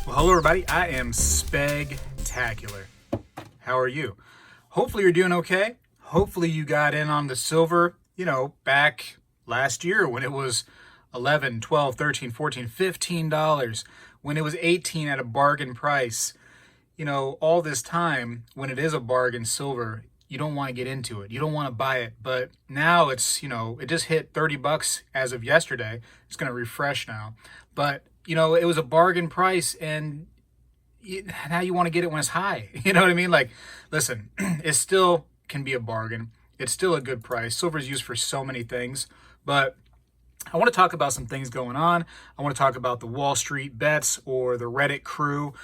Well, hello everybody, I am Spegtacular. How are you? Hopefully you're doing okay. Hopefully you got in on the silver, back last year when it was 11, 12, 13, 14, $15, when it was 18 at a bargain price. All this time when it is a bargain silver, you don't want to get into it. You don't want to buy it. But now it's, it just hit $30 as of yesterday. It's going to refresh now. But it was a bargain price, and now you want to get it when it's high. You know what I mean? Like, listen, it still can be a bargain. It's still a good price. Silver is used for so many things, but I want to talk about some things going on. I want to talk about the Wall Street bets or the Reddit crew,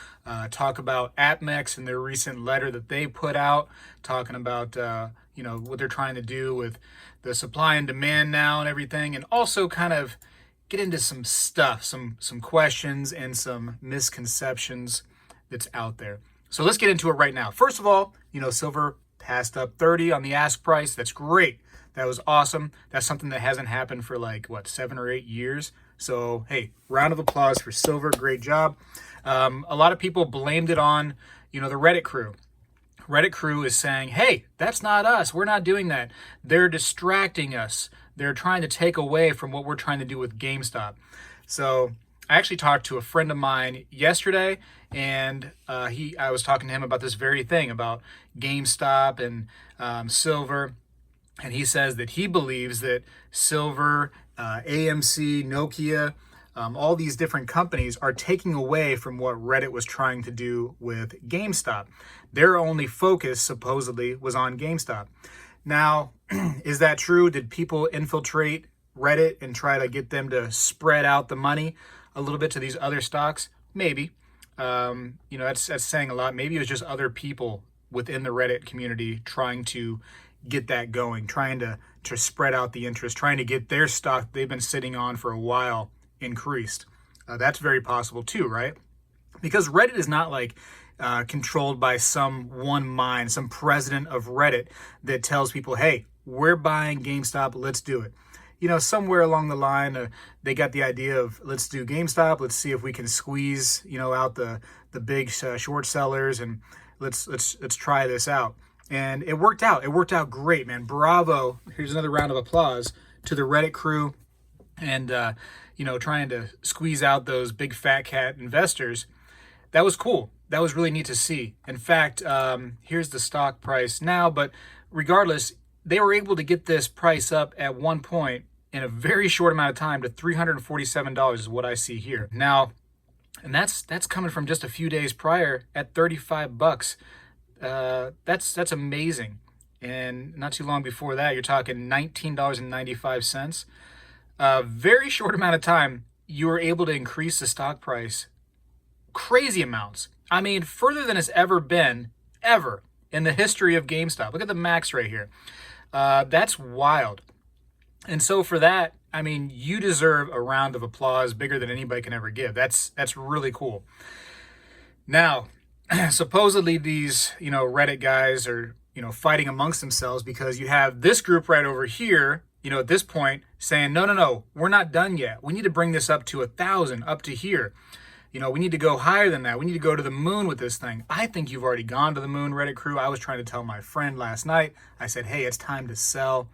talk about APMEX and their recent letter that they put out, talking about, what they're trying to do with the supply and demand now and everything, and also kind of get into some stuff, some questions and some misconceptions that's out there. So let's get into it right now. First of all, silver passed up 30 on the ask price. That's great. That was awesome. That's something that hasn't happened for 7 or 8 years. So, hey, round of applause for silver. Great job. A lot of people blamed it on, the Reddit crew. Reddit crew is saying, hey, that's not us. We're not doing that. They're distracting us. They're trying to take away from what we're trying to do with GameStop. So I actually talked to a friend of mine yesterday, and I was talking to him about this very thing, about GameStop and silver. And he says that he believes that silver, AMC, Nokia, all these different companies are taking away from what Reddit was trying to do with GameStop. Their only focus, supposedly, was on GameStop. Now, is that true? Did people infiltrate Reddit and try to get them to spread out the money a little bit to these other stocks? Maybe. That's saying a lot. Maybe it was just other people within the Reddit community trying to get that going, trying to spread out the interest, trying to get their stock they've been sitting on for a while increased. That's very possible too, right? Because Reddit is not controlled by some one mind, some president of Reddit that tells people, hey, we're buying GameStop, let's do it. Somewhere along the line, they got the idea of, let's do GameStop, let's see if we can squeeze, out the big short sellers, and let's try this out. And it worked out. It worked out great, man. Bravo. Here's another round of applause to the Reddit crew and, trying to squeeze out those big fat cat investors. That was cool. That was really neat to see. In fact, here's the stock price now, but regardless, they were able to get this price up at one point in a very short amount of time to $347 is what I see here. Now, and that's coming from just a few days prior at $35. That's amazing. And not too long before that, you're talking $19.95. Very short amount of time, you were able to increase the stock price crazy amounts. I mean, further than it's ever been, ever, in the history of GameStop. Look at the max right here. That's wild. And so for that, I mean, you deserve a round of applause bigger than anybody can ever give. That's really cool. Now, supposedly these, Reddit guys are, fighting amongst themselves because you have this group right over here, at this point saying, no, we're not done yet. We need to bring this up to 1,000, up to here. We need to go higher than that. We need to go to the moon with this thing. I think you've already gone to the moon, Reddit crew. I was trying to tell my friend last night. I said, hey, it's time to sell.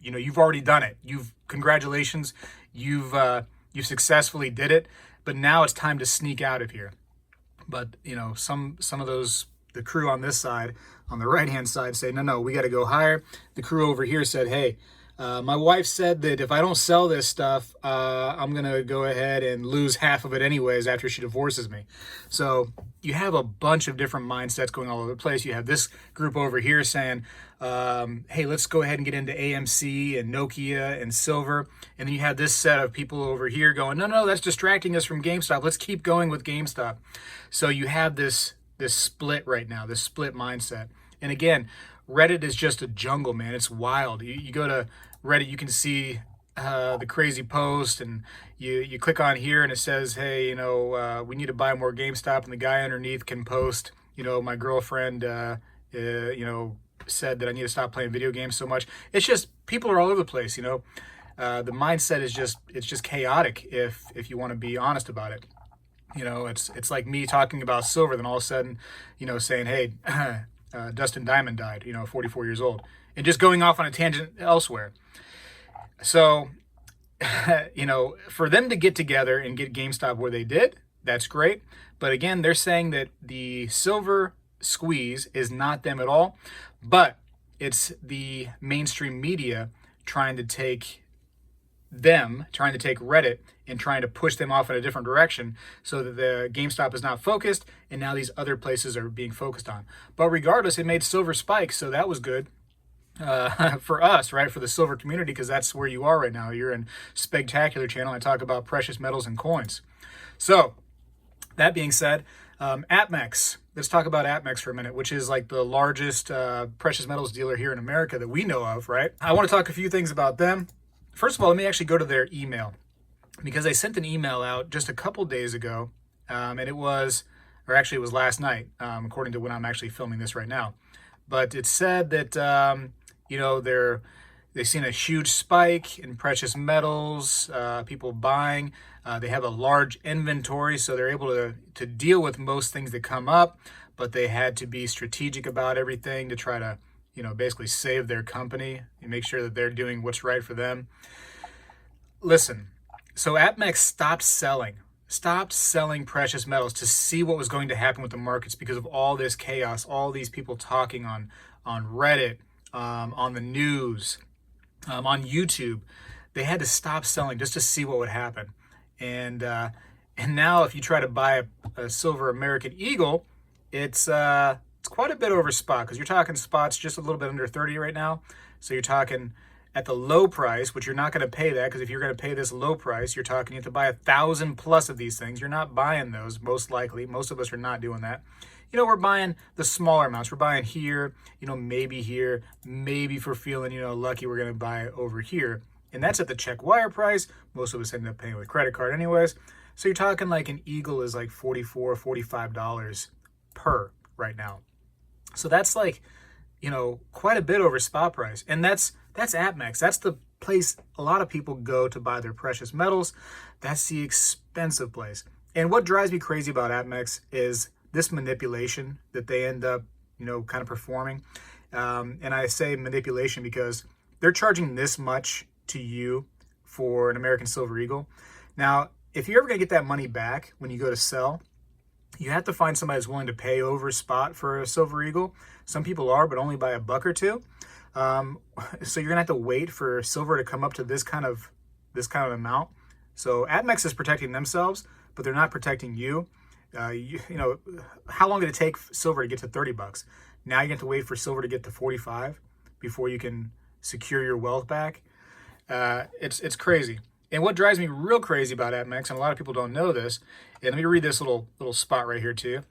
You've already done it. Congratulations. You've successfully did it, but now it's time to sneak out of here. But, some of those, the crew on this side, on the right-hand side, say, no, we got to go higher. The crew over here said, hey, my wife said that if I don't sell this stuff, I'm going to go ahead and lose half of it anyways after she divorces me. So you have a bunch of different mindsets going all over the place. You have this group over here saying, hey, let's go ahead and get into AMC and Nokia and silver. And then you have this set of people over here going, no, that's distracting us from GameStop. Let's keep going with GameStop. So you have this split right now, this split mindset. And again, Reddit is just a jungle, man. It's wild. You go to Reddit, you can see the crazy post, and you click on here and it says, hey, we need to buy more GameStop, and the guy underneath can post, my girlfriend, said that I need to stop playing video games so much. It's just, people are all over the place, The mindset is it's just chaotic if you want to be honest about it. It's like me talking about silver, then all of a sudden, saying, hey, Dustin Diamond died, 44 years old, and just going off on a tangent elsewhere. So, for them to get together and get GameStop where they did, that's great. But again, they're saying that the silver squeeze is not them at all, but it's the mainstream media trying to take Reddit and trying to push them off in a different direction so that the GameStop is not focused, and now these other places are being focused on. But regardless, it made silver spike, so that was good for us, right? For the silver community, because that's where you are right now. You're in Spegtacular channel. I talk about precious metals and coins. So that being said, APMEX. Let's talk about APMEX for a minute, which is like the largest precious metals dealer here in America that we know of, right? I want to talk a few things about them. First of all, let me actually go to their email, because I sent an email out just a couple days ago, and it was last night, according to when I'm actually filming this right now. But it said that they've seen a huge spike in precious metals, people buying. They have a large inventory, so they're able to deal with most things that come up, but they had to be strategic about everything to try to, basically save their company and make sure that they're doing what's right for them. Listen, so APMEX stopped selling precious metals to see what was going to happen with the markets because of all this chaos, all these people talking on Reddit, on the news, on YouTube. They had to stop selling just to see what would happen. And now if you try to buy a silver American Eagle, it's quite a bit over spot, because you're talking spots just a little bit under 30 right now. So you're talking at the low price, which you're not going to pay that, because if you're going to pay this low price, you're talking you have to buy 1,000 plus of these things. You're not buying those, most likely. Most of us are not doing that. We're buying the smaller amounts. We're buying here, maybe here, maybe if we're feeling, lucky, we're going to buy over here. And that's at the check wire price. Most of us end up paying with credit card anyways. So you're talking like an Eagle is like $44, $45 per right now. So that's like, quite a bit over spot price. And that's APMEX. That's the place a lot of people go to buy their precious metals. That's the expensive place. And what drives me crazy about APMEX is this manipulation that they end up, kind of performing. And I say manipulation because they're charging this much to you for an American Silver Eagle. Now, if you're ever going to get that money back when you go to sell, you have to find somebody who's willing to pay over spot for a Silver Eagle. Some people are, but only by a buck or two. So you're gonna have to wait for silver to come up to this kind of amount. So APMEX is protecting themselves, but they're not protecting you. How long did it take silver to get to 30 bucks? Now you have to wait for silver to get to 45 before you can secure your wealth back. It's crazy. And what drives me real crazy about APMEX, and a lot of people don't know this, and let me read this little spot right here to you.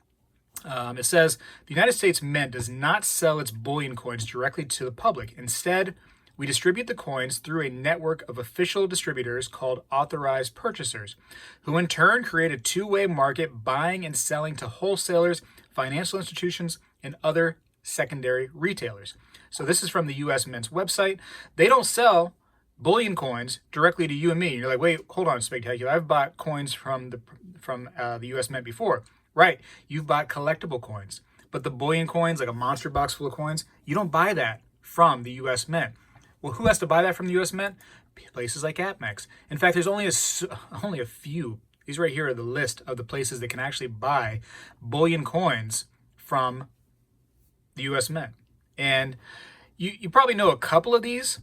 It says, the United States Mint does not sell its bullion coins directly to the public. Instead, we distribute the coins through a network of official distributors called Authorized purchasers, who in turn create a two-way market buying and selling to wholesalers, financial institutions, and other secondary retailers. So this is from the U.S. Mint's website. They don't sell bullion coins directly to you and me. You're like, wait, hold on, Spectacular. I've bought coins from the U.S. Mint before. Right, you've bought collectible coins, but the bullion coins, like a monster box full of coins, you don't buy that from the U.S. Mint. Well, who has to buy that from the U.S. Mint? Places like APMEX. In fact, there's only a few. These right here are the list of the places that can actually buy bullion coins from the U.S. Mint. And you probably know a couple of these.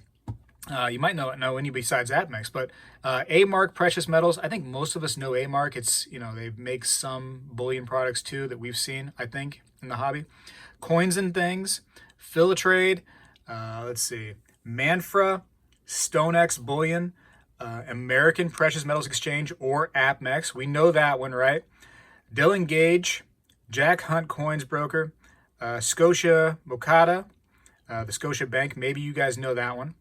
You might not know any besides APMEX, but A-Mark Precious Metals, I think most of us know A-Mark. It's, they make some bullion products too that we've seen, I think, in the hobby. Coins and Things, Filatrade, let's see, Manfra, StoneX Bullion, American Precious Metals Exchange, or APMEX. We know that one, right? Dylan Gage, Jack Hunt Coins Broker, Scotia Mokata, the Scotia Bank. Maybe you guys know that one.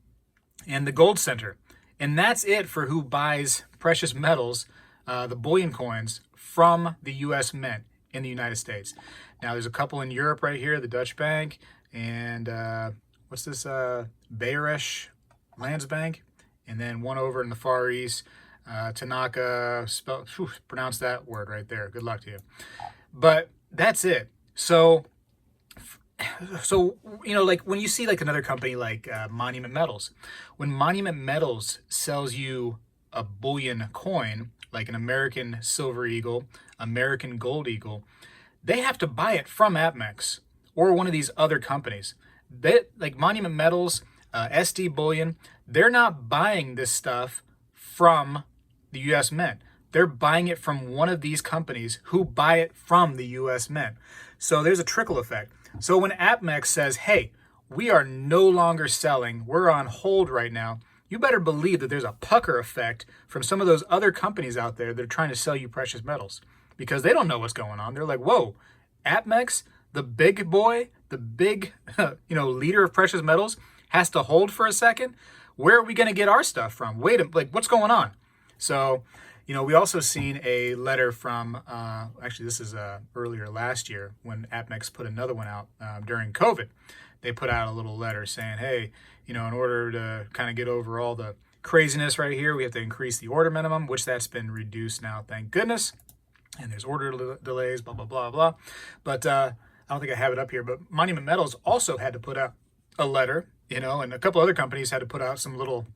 And the Gold Center. And that's it for who buys precious metals, the bullion coins, from the U.S. Mint in the United States. Now, there's a couple in Europe right here, the Dutch Bank, and what's this, Bayerische Landsbank, and then one over in the Far East, Tanaka, pronounce that word right there. Good luck to you. But that's it. So like when you see like another company like Monument Metals, when Monument Metals sells you a bullion coin, like an American Silver Eagle, American Gold Eagle, they have to buy it from APMEX or one of these other companies. They, like Monument Metals, SD Bullion, they're not buying this stuff from the U.S. Mint. They're buying it from one of these companies who buy it from the U.S. Mint. So there's a trickle effect. So when APMEX says, hey, we are no longer selling, we're on hold right now, you better believe that there's a pucker effect from some of those other companies out there that are trying to sell you precious metals because they don't know what's going on. They're like, whoa, APMEX, the big boy, the big leader of precious metals, has to hold for a second. Where are we going to get our stuff from? Wait a minute, what's going on? So, we also seen a letter from, actually this is earlier last year when APMEX put another one out during COVID. They put out a little letter saying, hey, in order to kind of get over all the craziness right here, we have to increase the order minimum, which that's been reduced now, thank goodness. And there's order delays, blah, blah, blah, blah. But I don't think I have it up here, but Monument Metals also had to put out a letter, and a couple other companies had to put out some little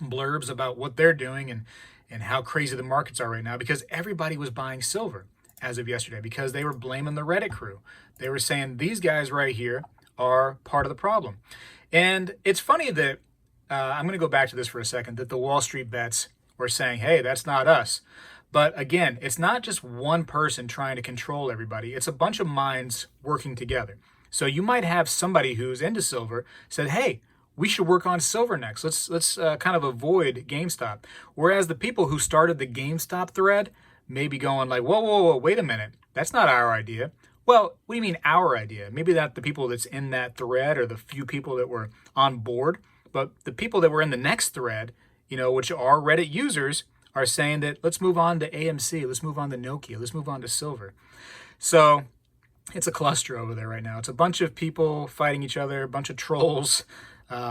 blurbs about what they're doing and how crazy the markets are right now because everybody was buying silver as of yesterday because they were blaming the Reddit crew. They were saying these guys right here are part of the problem. And it's funny that, I'm going to go back to this for a second, that the Wall Street bets were saying, hey, that's not us. But again, it's not just one person trying to control everybody. It's a bunch of minds working together. So you might have somebody who's into silver said, hey, we should work on silver next. Let's kind of avoid GameStop. Whereas the people who started the GameStop thread may be going like, whoa, wait a minute. That's not our idea. Well, what do you mean our idea? Maybe not the people that's in that thread or the few people that were on board, but the people that were in the next thread, which are Reddit users, are saying that let's move on to AMC, let's move on to Nokia, let's move on to silver. So it's a cluster over there right now. It's a bunch of people fighting each other, a bunch of trolls. It's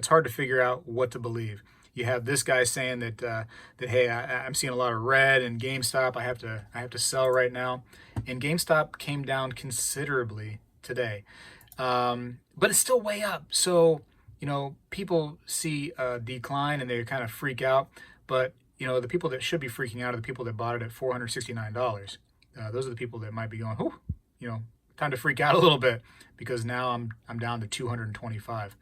hard to figure out what to believe. You have this guy saying that hey, I'm seeing a lot of red in GameStop. I have to sell right now, and GameStop came down considerably today, but it's still way up. So people see a decline and they kind of freak out. But the people that should be freaking out are the people that bought it at $469. Those are the people that might be going, time to freak out a little bit because now I'm down to 225.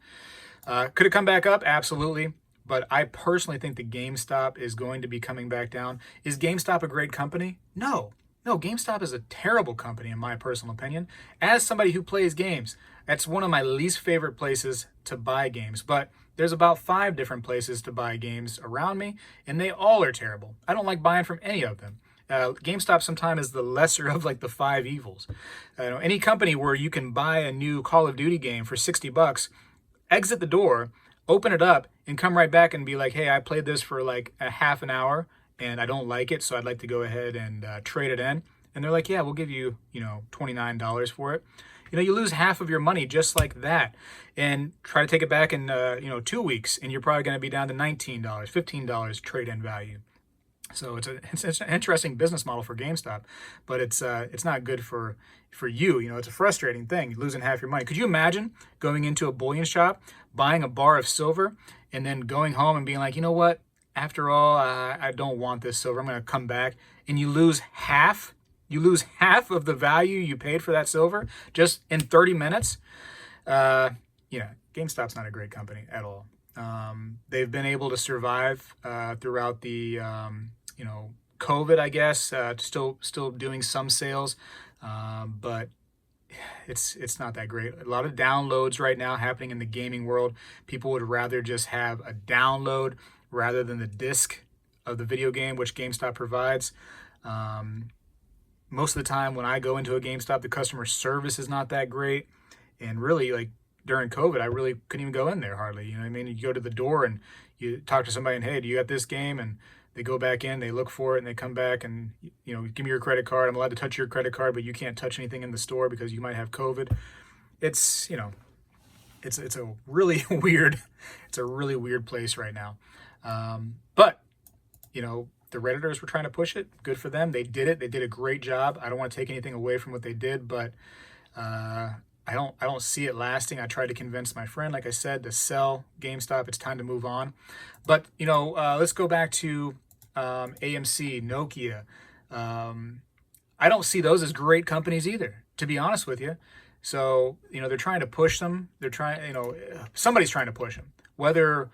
Could it come back up? Absolutely. But I personally think that GameStop is going to be coming back down. Is GameStop a great company? No, GameStop is a terrible company in my personal opinion. As somebody who plays games, that's one of my least favorite places to buy games. But there's about 5 different places to buy games around me, and they all are terrible. I don't like buying from any of them. GameStop sometimes is the lesser of like the 5 evils. Any company where you can buy a new Call of Duty game for $60, exit the door, open it up, and come right back and be like, hey, I played this for like a half an hour and I don't like it, so I'd like to go ahead and trade it in. And they're like, yeah, we'll give you, $29 for it. You lose half of your money just like that. And try to take it back in, 2 weeks, and you're probably going to be down to $19, $15 trade-in value. So it's an interesting business model for GameStop, but it's not good for you. It's a frustrating thing, losing half your money. Could you imagine going into a bullion shop, buying a bar of silver, and then going home and being like, you know what? After all, I don't want this silver. I'm going to come back, and you lose half. You lose half of the value you paid for that silver just in 30 minutes. GameStop's not a great company at all. They've been able to survive throughout the COVID, I guess, still doing some sales, but it's not that great. A lot of downloads right now happening in the gaming world. People would rather just have a download rather than the disc of the video game, which GameStop provides. Most of the time when I go into a GameStop, the customer service is not that great. And really, like during COVID, I really couldn't even go in there hardly. You know what I mean? You go to the door and you talk to somebody and, hey, do you got this game? And they go back in, they look for it, and they come back and, give me your credit card. I'm allowed to touch your credit card, but you can't touch anything in the store because you might have COVID. It's a really weird place right now. But, the Redditors were trying to push it. Good for them. They did it. They did a great job. I don't want to take anything away from what they did, but I don't see it lasting. I tried to convince my friend, like I said, to sell GameStop. It's time to move on. But, let's go back to AMC, Nokia. I don't see those as great companies either, to be honest with you. So, they're trying to push them. They're trying, somebody's trying to push them. Whether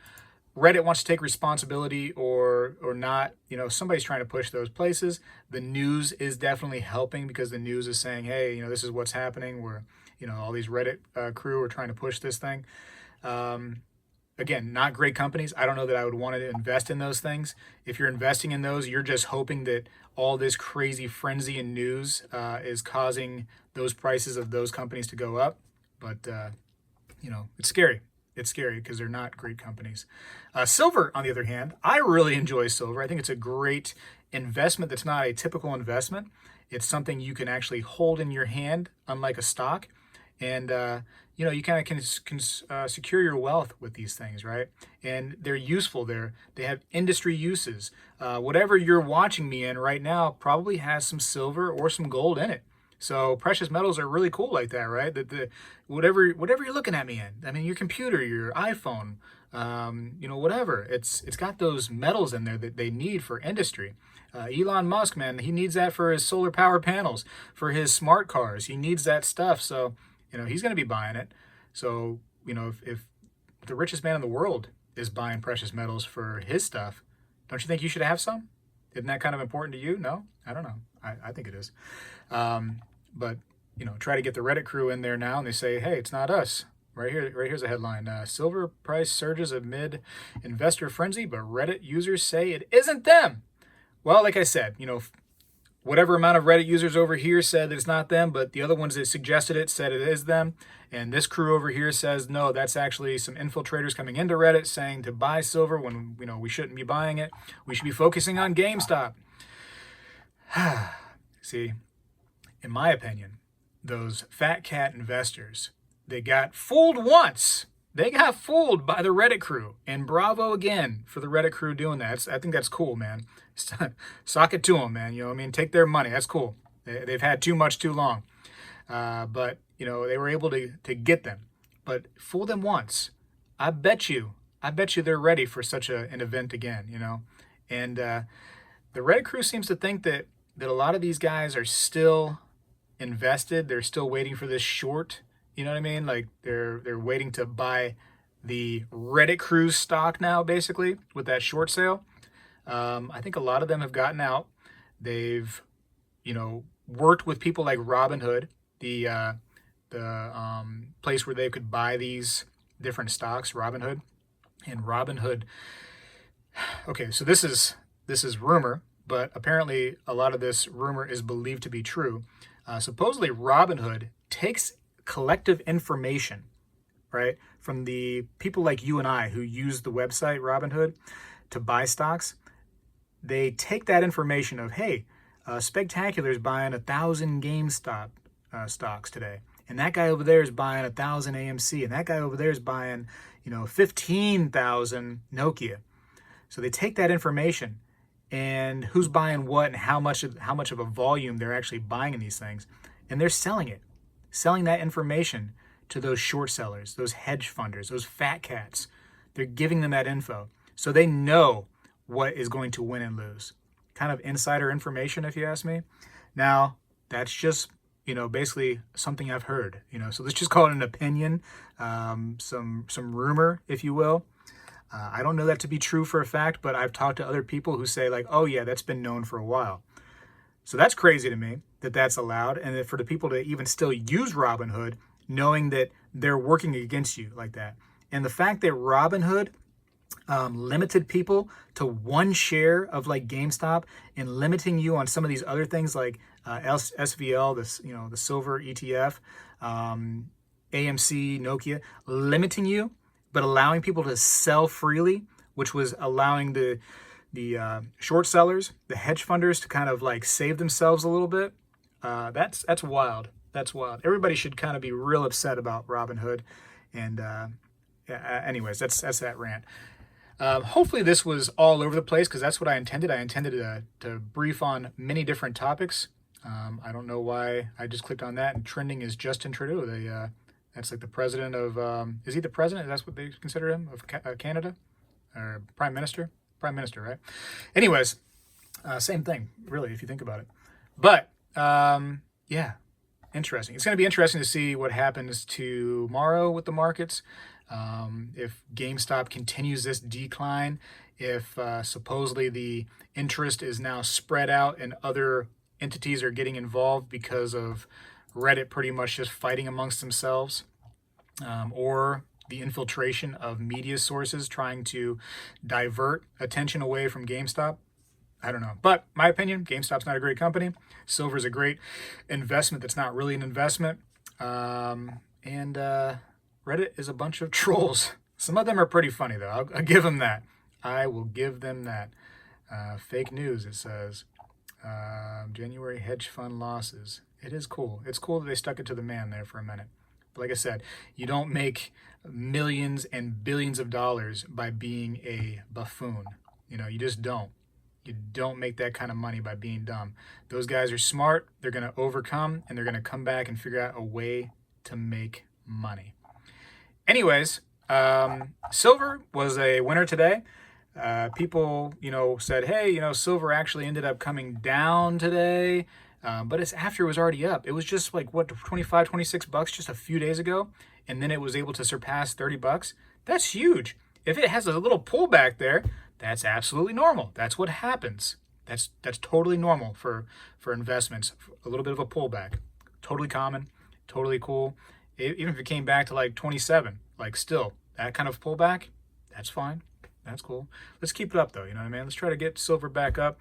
Reddit wants to take responsibility or not, somebody's trying to push those places. The news is definitely helping because the news is saying, hey, this is what's happening. We're, all these Reddit crew are trying to push this thing. Again, not great companies. I don't know that I would want to invest in those things. If you're investing in those, you're just hoping that all this crazy frenzy in news is causing those prices of those companies to go up. But, it's scary. It's scary because they're not great companies. Silver, on the other hand, I really enjoy silver. I think it's a great investment that's not a typical investment. It's something you can actually hold in your hand, unlike a stock. And, you kind of can secure your wealth with these things, right? And they're useful. They have industry uses. Whatever you're watching me in right now probably has some silver or some gold in it. So precious metals are really cool like that, right? Whatever you're looking at me in. I mean, your computer, your iPhone, whatever. It's got those metals in there that they need for industry. Elon Musk, man, he needs that for his solar power panels, for his smart cars. He needs that stuff. So, he's going to be buying it. So, if the richest man in the world is buying precious metals for his stuff, don't you think you should have some? Isn't that kind of important to you? No? I don't know. I think it is. But, try to get the Reddit crew in there now and they say, hey, it's not us. Right here's a headline. Silver price surges amid investor frenzy, but Reddit users say it isn't them. Well, like I said, whatever amount of Reddit users over here said that it's not them, but the other ones that suggested it said it is them. And this crew over here says, no, that's actually some infiltrators coming into Reddit saying to buy silver when, we shouldn't be buying it. We should be focusing on GameStop. See, in my opinion, those fat cat investors, they got fooled once. They got fooled by the Reddit crew. And bravo again for the Reddit crew doing that. I think that's cool, man. Sock it to them, man. Take their money. That's cool. They've had too much too long. But, they were able to get them. But fool them once. I bet you they're ready for such an event again, And the Reddit crew seems to think that a lot of these guys are still invested. They're still waiting for this short. You know what I mean? Like they're waiting to buy the Reddit crew's stock now, basically, with that short sale. I think a lot of them have gotten out. They've, worked with people like Robinhood, the place where they could buy these different stocks, Robinhood. And Robinhood, okay, so this is rumor, but apparently a lot of this rumor is believed to be true. Supposedly Robinhood takes collective information, right, from the people like you and I who use the website Robinhood to buy stocks. They take that information of, hey, Spegtacular is buying 1,000 GameStop stocks today, and that guy over there is buying 1,000 AMC, and that guy over there is buying 15,000 Nokia. So they take that information and who's buying what and how much of a volume they're actually buying in these things, and they're selling that information to those short sellers, those hedge funders, those fat cats. They're giving them that info so they know what is going to win and lose. Kind of insider information, if you ask me. Now, that's just basically something I've heard. So let's just call it an opinion, some rumor, if you will. I don't know that to be true for a fact, but I've talked to other people who say like, oh yeah, that's been known for a while. So that's crazy to me that that's allowed, and that for the people to even still use Robinhood, knowing that they're working against you like that. And the fact that Robinhood limited people to one share of like GameStop and limiting you on some of these other things like SVL, the silver ETF, AMC, Nokia, limiting you, but allowing people to sell freely, which was allowing the short sellers, the hedge funders, to kind of like save themselves a little bit. That's wild. That's wild. Everybody should kind of be real upset about Robinhood. And anyways, that's that rant. Hopefully this was all over the place because that's what I intended. I intended to brief on many different topics. I don't know why I just clicked on that, and trending is Justin Trudeau. That's like the president of, is he the president? That's what they consider him, of Canada? Or prime minister? Prime minister, right? Anyways, same thing, really, if you think about it. But, yeah, interesting. It's going to be interesting to see what happens tomorrow with the markets. If GameStop continues this decline, if supposedly the interest is now spread out and other entities are getting involved because of Reddit pretty much just fighting amongst themselves, or the infiltration of media sources trying to divert attention away from GameStop. I don't know. But my opinion, GameStop's not a great company. Silver is a great investment that's not really an investment. And Reddit is a bunch of trolls. Some of them are pretty funny, though. I'll give them that. I will give them that. Fake news, it says. January hedge fund losses. It is cool. It's cool that they stuck it to the man there for a minute. But like I said, you don't make millions and billions of dollars by being a buffoon. You just don't. You don't make that kind of money by being dumb. Those guys are smart. They're going to overcome, and they're going to come back and figure out a way to make money. Anyways, silver was a winner today. People, said, hey, silver actually ended up coming down today. But it's after it was already up. It was just like, what, 25, 26 bucks just a few days ago. And then it was able to surpass 30 bucks. That's huge. If it has a little pullback there, that's absolutely normal. That's what happens. That's totally normal for investments. A little bit of a pullback. Totally common. Totally cool. Even if it came back to like 27, like still, that kind of pullback, that's fine. That's cool. Let's keep it up though, you know what I mean? Let's try to get silver back up.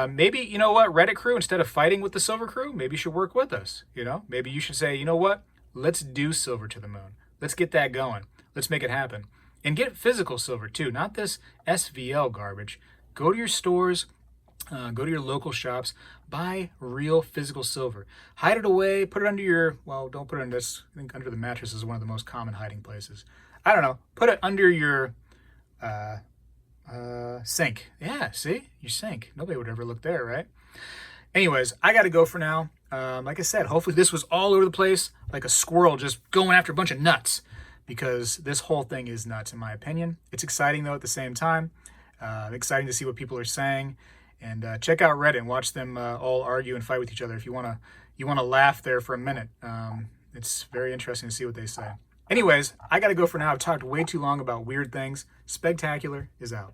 Maybe, you know what, Reddit crew, instead of fighting with the silver crew, maybe you should work with us, Maybe you should say, you know what, let's do silver to the moon. Let's get that going. Let's make it happen. And get physical silver too, not this SVL garbage. Go to your stores, go to your local shops, buy real physical silver. Hide it away, put it under your, well, don't put it under this. I think under the mattress is one of the most common hiding places. I don't know. Put it under your sink. Yeah, see? Your sink. Nobody would ever look there, right? Anyways, I got to go for now. Like I said, hopefully this was all over the place, like a squirrel just going after a bunch of nuts, because this whole thing is nuts in my opinion. It's exciting though at the same time. Exciting to see what people are saying. And check out Reddit and watch them all argue and fight with each other if you want to laugh there for a minute. It's very interesting to see what they say. Anyways, I got to go for now. I've talked way too long about weird things. Spegtacular is out.